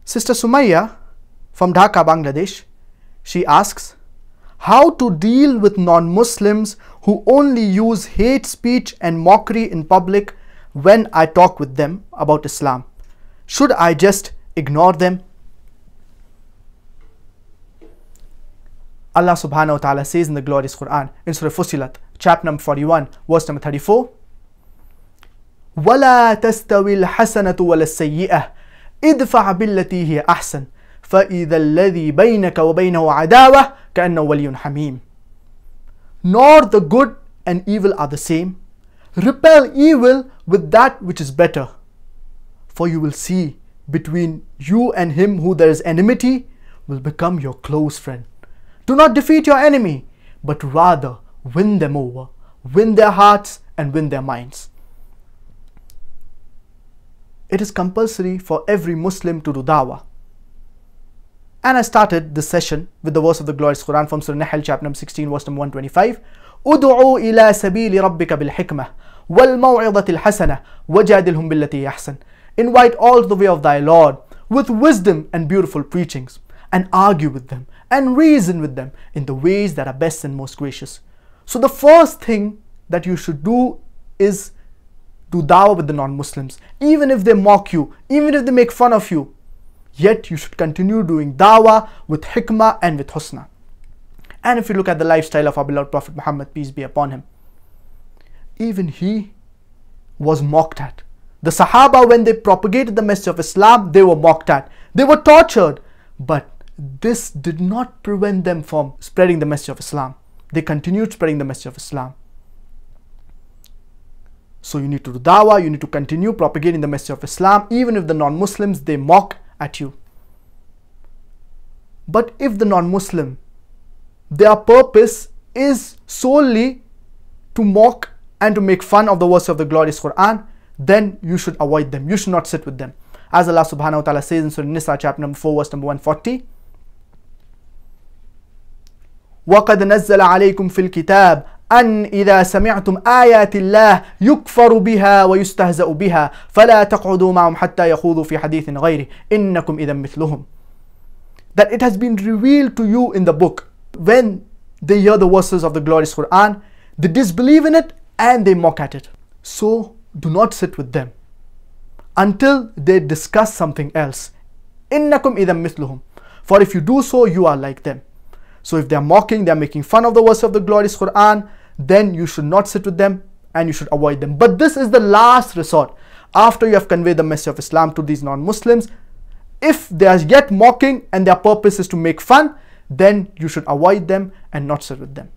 Sister Sumaya from Dhaka, Bangladesh, she asks, how to deal with non-Muslims who only use hate speech and mockery in public when I talk with them about Islam? Should I just ignore them? Allah subhanahu wa ta'ala says in the glorious Quran, in Surah Fussilat, chapter number 41, verse number 34, وَلَا تَسْتَوِي الْحَسَنَةُ وَلَا السَّيِّئَةُ إِدْفَعْ بِالَّتِي هِيَ أَحْسَنُ فَإِذَا الَّذِي بَيْنَكَ وَبَيْنَهُ عَدَاوَةٌ كَأَنَّهُ وَلِيٌّ حَمِيمٌ. Nor the good and evil are the same. Repel evil with that which is better. For you will see between you and him who there is enmity will become your close friend. Do not defeat your enemy, but rather win them over, win their hearts and win their minds. It is compulsory for every Muslim to do dawah. And I started this session with the verse of the glorious Quran from Surah Nahl, chapter number 16, verse number 125. أُدْعُوا إِلَى سَبِيلِ رَبِّكَ بِالْحِكْمَةِ وَالْمَوْعِظَةِ الْحَسَنَةِ وَجَادِلْهُمْ بِالَّتِي أَحْسَنُ. Invite all to the way of thy Lord with wisdom and beautiful preachings, and argue with them and reason with them in the ways that are best and most gracious. So the first thing that you should do is do dawah with the non-Muslims. Even if they mock you, even if they make fun of you, yet you should continue doing dawah with hikmah and with husna. And if you look at the lifestyle of our beloved Prophet Muhammad, peace be upon him, even he was mocked at. The Sahaba, when they propagated the message of Islam, they were mocked at. They were tortured. But this did not prevent them from spreading the message of Islam. They continued spreading the message of Islam. So you need to do dawah, you need to continue propagating the message of Islam, even if the non-Muslims, they mock at you. But if the non-Muslim, their purpose is solely to mock and to make fun of the verse of the glorious Quran, then you should avoid them. You should not sit with them. As Allah subhanahu wa ta'ala says in Surah Nisa, chapter number 4, verse number 140, وَقَدْ نَزَّلَ عَلَيْكُمْ فِي الْكِتَابِ أَنْ إِذَا سَمِعْتُمْ آيَاتِ اللَّهِ يُكْفَرُ بِهَا وَيُسْتَهْزَأُ بِهَا فَلَا تَقْعُدُوا مَعَهُمْ حَتَّى يَخُوضُوا فِي حَدِيثٍ غَيْرِهِ إِنَّكُمْ إِذًا مِثْلُهُمْ. That it has been revealed to you in the book, when they hear the verses of the glorious Quran, they disbelieve in it and they mock at it. So do not sit with them until they discuss something else. إِنَّكُمْ إِذًا مِثْلُهُمْ. For if you do so, you are like them. So if they are mocking, they are making fun of the verse of the glorious Quran, then you should not sit with them and you should avoid them. But this is the last resort. After you have conveyed the message of Islam to these non-Muslims, if they are yet mocking and their purpose is to make fun, then you should avoid them and not sit with them.